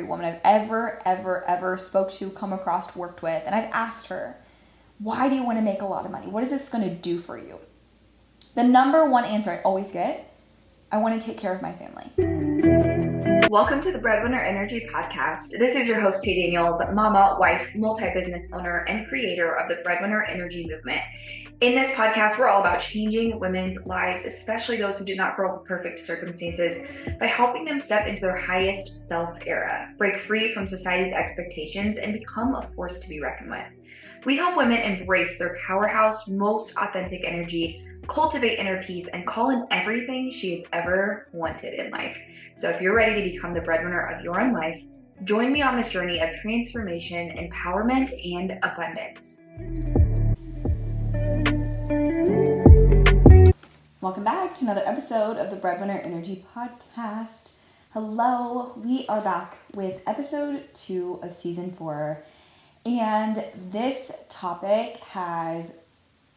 woman I've ever spoke to, come across, worked with, and I've asked her, why do you want to make a lot of money? What is this going to do for you? The number one answer I always get, I want to take care of my family. Welcome to the Breadwinner Energy podcast. This is your host, Tay Daniels, mama, wife, multi-business owner, and creator of the Breadwinner Energy movement. In this podcast, we're all about changing women's lives, especially those who did not grow up with perfect circumstances, by helping them step into their highest self era, break free from society's expectations, and become a force to be reckoned with. We help women embrace their powerhouse, most authentic energy, cultivate inner peace, and call in everything she has ever wanted in life. So if you're ready to become the breadwinner of your own life, join me on this journey of transformation, empowerment, and abundance. Welcome back to another episode of the Breadwinner Energy podcast. Hello, we are back with episode 2 of season 4. And this topic has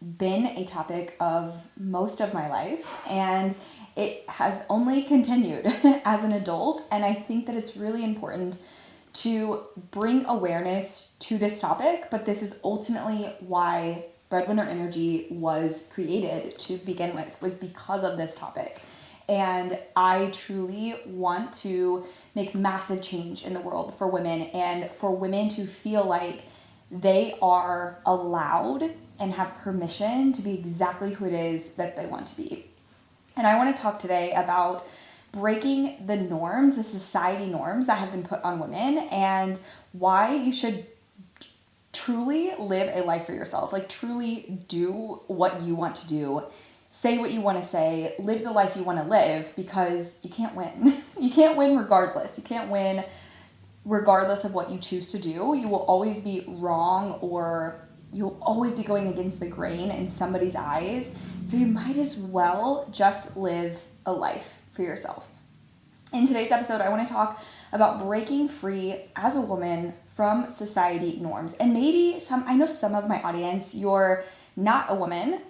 been a topic of most of my life, and it has only continued as an adult. And I think that it's really important to bring awareness to this topic, but this is ultimately why Breadwinner Energy was created to begin with, was because of this topic. And I truly want to make massive change in the world for women, and for women to feel like they are allowed and have permission to be exactly who it is that they want to be. And I want to talk today about breaking the norms, the society norms that have been put on women, and why you should truly live a life for yourself. Like, truly do what you want to do, say what you want to say, live the life you want to live, because you can't win. You can't win regardless. You can't win regardless of what you choose to do. You will always be wrong, or you'll always be going against the grain in somebody's eyes. So you might as well just live a life for yourself. In today's episode, I want to talk about breaking free as a woman from society norms. And maybe I know some of my audience, you're not a woman,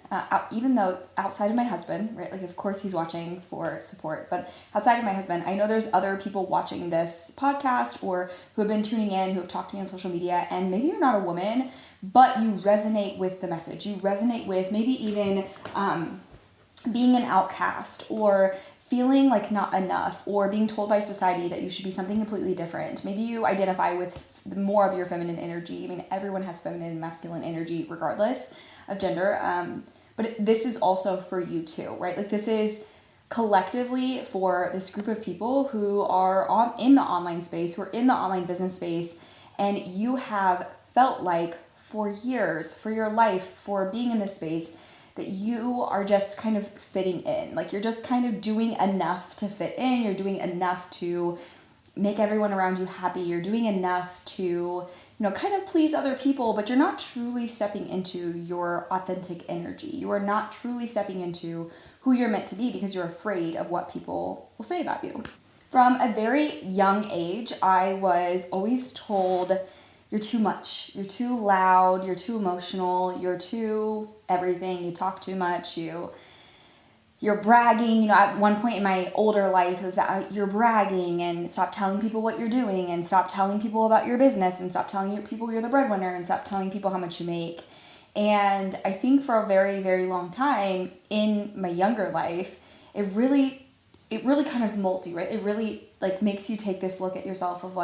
even though outside of my husband, right? Like, of course he's watching for support, but outside of my husband, I know there's other people watching this podcast or who have been tuning in, who have talked to me on social media, and maybe you're not a woman, but you resonate with the message. You resonate with maybe even being an outcast, or feeling like not enough, or being told by society that you should be something completely different. Maybe you identify with more of your feminine energy. I mean, everyone has feminine and masculine energy regardless of gender, but this is also for you too, right? Like, this is collectively for this group of people who are in the online space, who are in the online business space, and you have felt like for years, for your life, for being in this space, that you are just kind of fitting in. Like, you're just kind of doing enough to fit in. You're doing enough to make everyone around you happy. You're doing enough to, kind of please other people, but you're not truly stepping into your authentic energy. You are not truly stepping into who you're meant to be, because you're afraid of what people will say about you. From a very young age, I was always told, you're too much, you're too loud, you're too emotional, you're too everything, you talk too much, you're bragging. At one point in my older life, it was that you're bragging, and stop telling people what you're doing, and stop telling people about your business, and stop telling people you're the breadwinner, and stop telling people how much you make. And I think for a very, very long time in my younger life, it really kind of molds you, right? It really makes you take this look at yourself of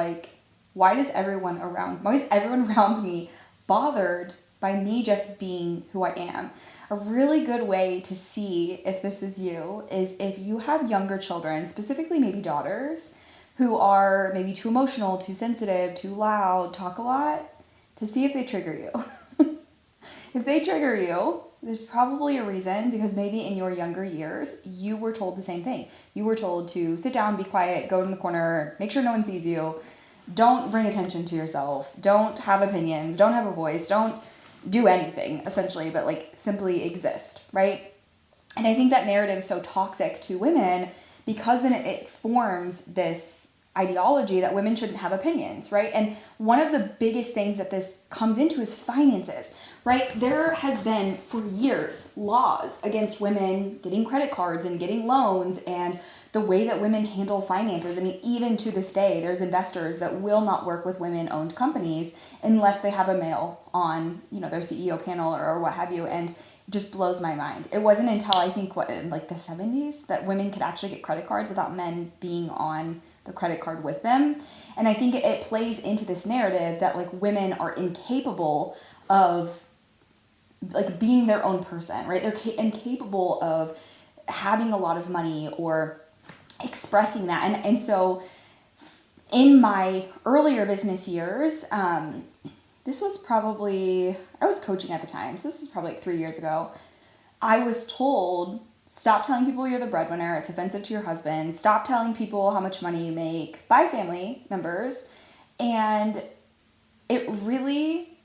why is everyone around me bothered by me just being who I am? A really good way to see if this is you is if you have younger children, specifically maybe daughters, who are maybe too emotional, too sensitive, too loud, talk a lot, to see if they trigger you. If they trigger you, there's probably a reason, because maybe in your younger years, you were told the same thing. You were told to sit down, be quiet, go in the corner, make sure no one sees you, don't bring attention to yourself, don't have opinions, don't have a voice, don't do anything, essentially, but simply exist, right? And I think that narrative is so toxic to women, because then it forms this ideology that women shouldn't have opinions, right? And one of the biggest things that this comes into is finances, right? There has been for years laws against women getting credit cards and getting loans and the way that women handle finances. I mean, even to this day, there's investors that will not work with women-owned companies unless they have a male on, their CEO panel or what have you. And it just blows my mind. It wasn't until I think in like the 70s that women could actually get credit cards without men being on the credit card with them. And I think it plays into this narrative that like women are incapable of like being their own person, right? They're incapable of having a lot of money or expressing that. And so in my earlier business years, this was probably, I was coaching at the time, so this is probably like 3 years ago. I was told, stop telling people you're the breadwinner. It's offensive to your husband. Stop telling people how much money you make by family members. And it really,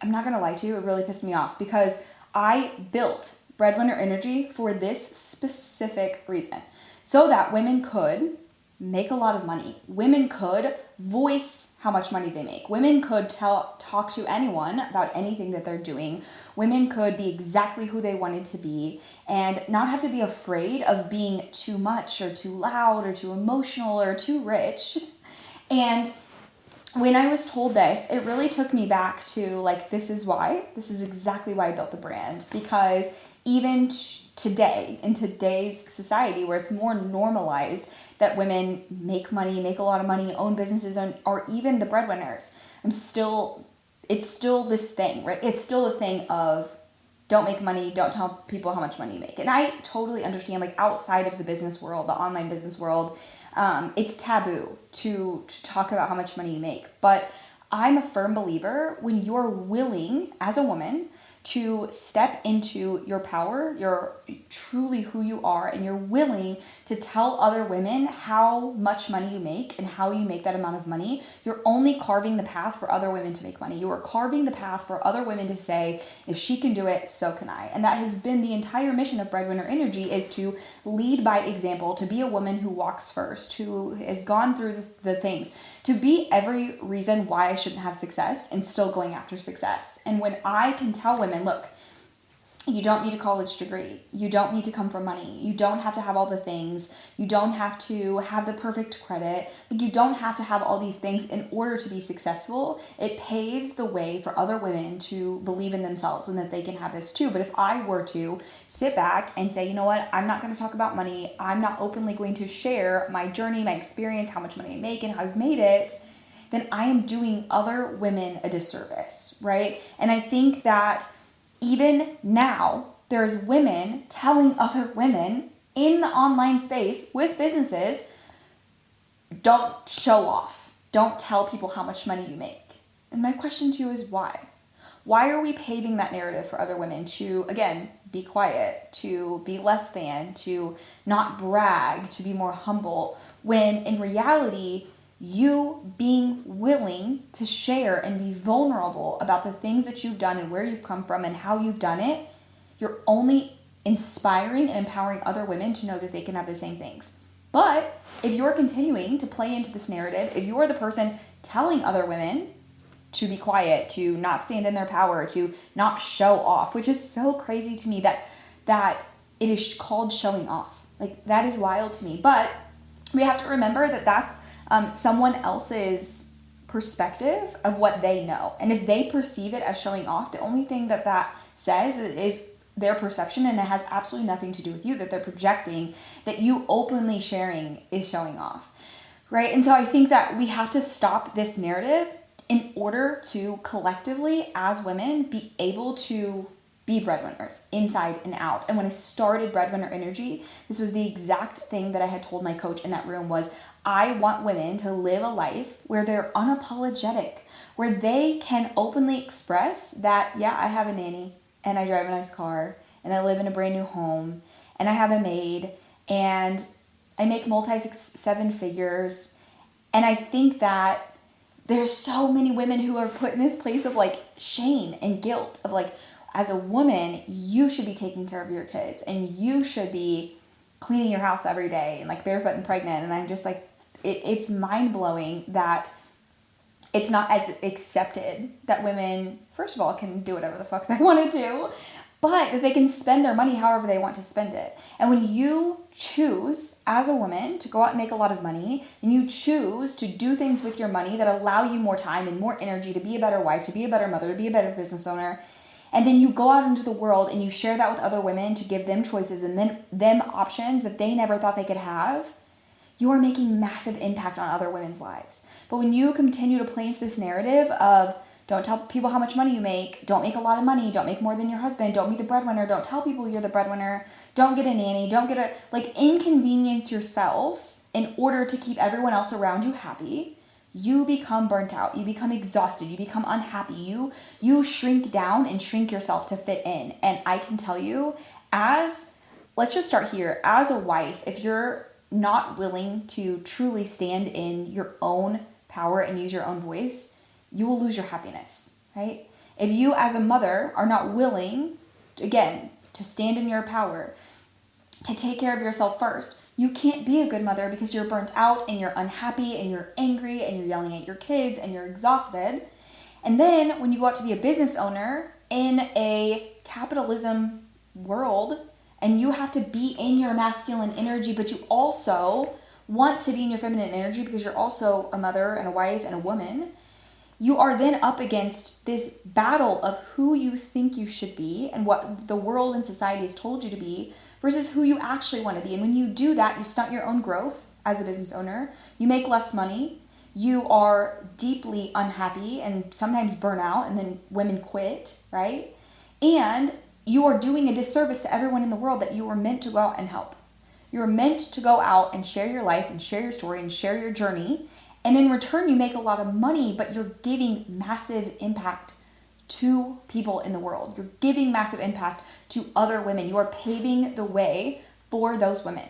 I'm not going to lie to you, it really pissed me off because I built Breadwinner Energy for this specific reason. So that women could make a lot of money. Women could voice how much money they make. Women could talk to anyone about anything that they're doing. Women could be exactly who they wanted to be and not have to be afraid of being too much or too loud or too emotional or too rich. And when I was told this, it really took me back to like, this is exactly why I built the brand. Because even today, in today's society where it's more normalized that women make money, make a lot of money, own businesses, or even the breadwinners, it's still this thing, right? It's still a thing of don't make money, don't tell people how much money you make. And I totally understand, like outside of the business world, the online business world, it's taboo to talk about how much money you make. But I'm a firm believer when you're willing as a woman to step into your power, you're truly who you are, and you're willing to tell other women how much money you make and how you make that amount of money, you're only carving the path for other women to make money. You are carving the path for other women to say, if she can do it, so can I. And that has been the entire mission of Breadwinner Energy, is to lead by example, to be a woman who walks first, who has gone through the things, to be every reason why I shouldn't have success and still going after success. And when I can tell women, look, you don't need a college degree. You don't need to come from money. You don't have to have all the things. You don't have to have the perfect credit. Like, you don't have to have all these things in order to be successful. It paves the way for other women to believe in themselves and that they can have this too. But if I were to sit back and say, you know what, I'm not going to talk about money. I'm not openly going to share my journey, my experience, how much money I make and how I've made it, then I am doing other women a disservice, right? And I think that even now, there's women telling other women in the online space with businesses, don't show off. Don't tell people how much money you make. And my question to you is why? Why are we paving that narrative for other women to, again, be quiet, to be less than, to not brag, to be more humble, when in reality, you being willing to share and be vulnerable about the things that you've done and where you've come from and how you've done it, you're only inspiring and empowering other women to know that they can have the same things. But if you're continuing to play into this narrative, if you're the person telling other women to be quiet, to not stand in their power, to not show off, which is so crazy to me that it is called showing off. Like, that is wild to me. But we have to remember that that's someone else's perspective of what they know. And if they perceive it as showing off, the only thing that says is their perception, and it has absolutely nothing to do with you, that they're projecting, that you openly sharing is showing off, right? And so I think that we have to stop this narrative in order to collectively, as women, be able to be breadwinners inside and out. And when I started Breadwinner Energy, this was the exact thing that I had told my coach in that room was, I want women to live a life where they're unapologetic, where they can openly express that, yeah, I have a nanny and I drive a nice car and I live in a brand new home and I have a maid and I make seven figures. And I think that there's so many women who are put in this place of like shame and guilt of like, as a woman, you should be taking care of your kids and you should be cleaning your house every day and like barefoot and pregnant. And I'm just like, it's mind-blowing that it's not as accepted that women, first of all, can do whatever the fuck they want to do, but that they can spend their money however they want to spend it. And when you choose as a woman to go out and make a lot of money, and you choose to do things with your money that allow you more time and more energy to be a better wife, to be a better mother, to be a better business owner, and then you go out into the world and you share that with other women to give them choices and then them options that they never thought they could have, you are making massive impact on other women's lives. But when you continue to play into this narrative of don't tell people how much money you make, don't make a lot of money, don't make more than your husband, don't be the breadwinner, don't tell people you're the breadwinner, don't get a nanny, don't get inconvenience yourself in order to keep everyone else around you happy, you become burnt out, you become exhausted, you become unhappy, you shrink down and shrink yourself to fit in. And I can tell you, let's just start here, as a wife, if you're not willing to truly stand in your own power and use your own voice, you will lose your happiness, right? If you as a mother are not willing, again, to stand in your power, to take care of yourself first, you can't be a good mother because you're burnt out and you're unhappy and you're angry and you're yelling at your kids and you're exhausted. And then when you go out to be a business owner in a capitalism world and you have to be in your masculine energy, but you also want to be in your feminine energy because you're also a mother and a wife and a woman, you are then up against this battle of who you think you should be and what the world and society has told you to be versus who you actually want to be. And when you do that, you stunt your own growth as a business owner. You make less money. You are deeply unhappy and sometimes burn out, and then women quit, right? And you are doing a disservice to everyone in the world that you were meant to go out and help. You were meant to go out and share your life and share your story and share your journey. And in return, you make a lot of money, but you're giving massive impact to people in the world. You're giving massive impact to other women. You are paving the way for those women.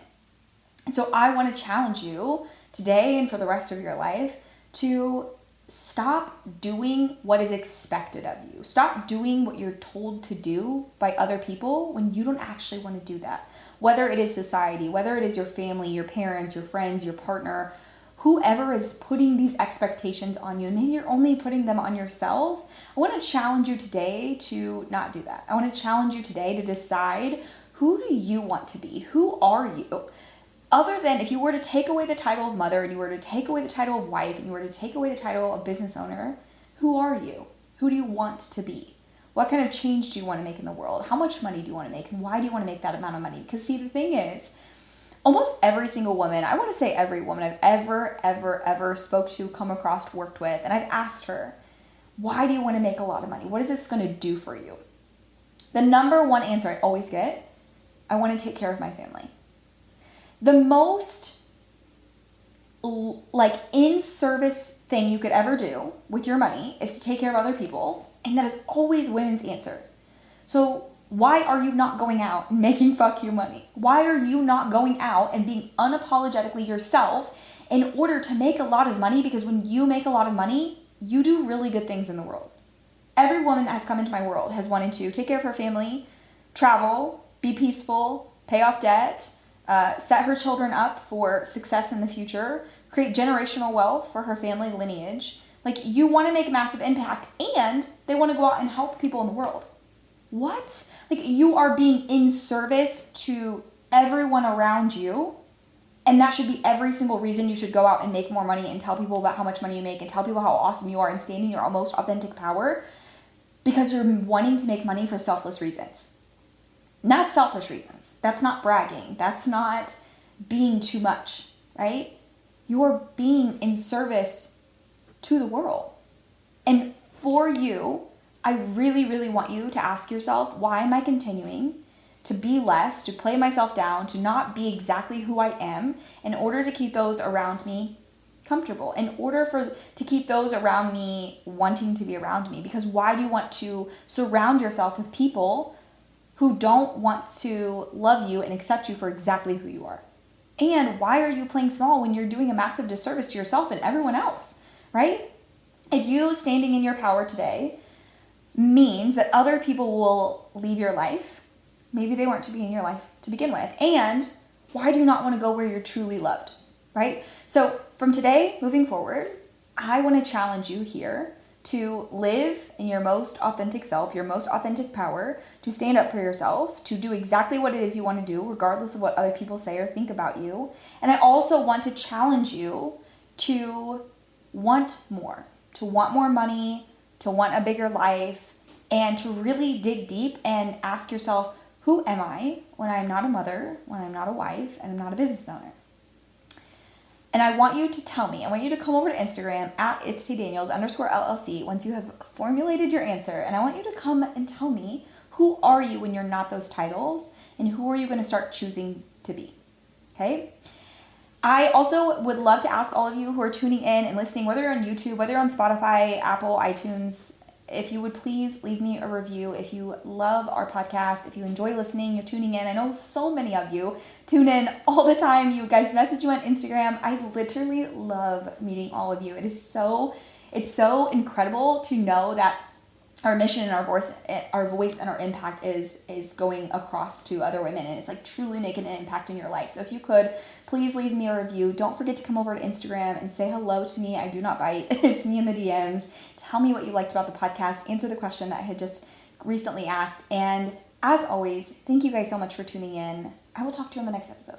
And so I want to challenge you today and for the rest of your life to stop doing what is expected of you. Stop doing what you're told to do by other people when you don't actually want to do that. Whether it is society, whether it is your family, your parents, your friends, your partner, whoever is putting these expectations on you, and maybe you're only putting them on yourself, I want to challenge you today to not do that. I want to challenge you today to decide, who do you want to be? Who are you? Other than if you were to take away the title of mother and you were to take away the title of wife and you were to take away the title of business owner, who are you? Who do you want to be? What kind of change do you want to make in the world? How much money do you want to make? And why do you want to make that amount of money? Because see, the thing is, almost every single woman, I want to say every woman I've ever spoke to, come across, worked with, and I've asked her, why do you want to make a lot of money? What is this going to do for you? The number one answer I always get, I want to take care of my family. The most in-service thing you could ever do with your money is to take care of other people, and that is always women's answer. So why are you not going out and making fuck you money? Why are you not going out and being unapologetically yourself in order to make a lot of money? Because when you make a lot of money, you do really good things in the world. Every woman that has come into my world has wanted to take care of her family, travel, be peaceful, pay off debt, set her children up for success in the future, create generational wealth for her family lineage. You want to make a massive impact, and they want to go out and help people in the world. What? You are being in service to everyone around you, and that should be every single reason you should go out and make more money and tell people about how much money you make and tell people how awesome you are and stand in your most authentic power, because you're wanting to make money for selfless reasons. Not selfish reasons. That's not bragging. That's not being too much, right? You're being in service to the world. And for you, I really, really want you to ask yourself, why am I continuing to be less, to play myself down, to not be exactly who I am in order to keep those around me comfortable, in order to keep those around me wanting to be around me? Because why do you want to surround yourself with people who don't want to love you and accept you for exactly who you are? And why are you playing small when you're doing a massive disservice to yourself and everyone else, right? If you standing in your power today means that other people will leave your life, maybe they weren't to be in your life to begin with. And why do you not want to go where you're truly loved, right? So from today moving forward, I want to challenge you here to live in your most authentic self, your most authentic power, to stand up for yourself, to do exactly what it is you want to do, regardless of what other people say or think about you. And I also want to challenge you to want more money, to want a bigger life, and to really dig deep and ask yourself, who am I when I'm not a mother, when I'm not a wife, and I'm not a business owner? And I want you to tell me, I want you to come over to Instagram at @itstdaniels_LLC once you have formulated your answer. And I want you to come and tell me, who are you when you're not those titles? And who are you going to start choosing to be? Okay? I also would love to ask all of you who are tuning in and listening, whether you're on YouTube, whether you're on Spotify, Apple, iTunes, if you would please leave me a review. If you love our podcast, if you enjoy listening, you're tuning in. I know so many of you tune in all the time. You guys message me on Instagram. I literally love meeting all of you. It's so incredible to know that our mission and our voice and our impact is going across to other women, and it's like truly making an impact in your life. So if you could, please leave me a review. Don't forget to come over to Instagram and say hello to me. I do not bite. It's me in the DMs. Tell me what you liked about the podcast. Answer the question that I had just recently asked. And as always, thank you guys so much for tuning in. I will talk to you on the next episode.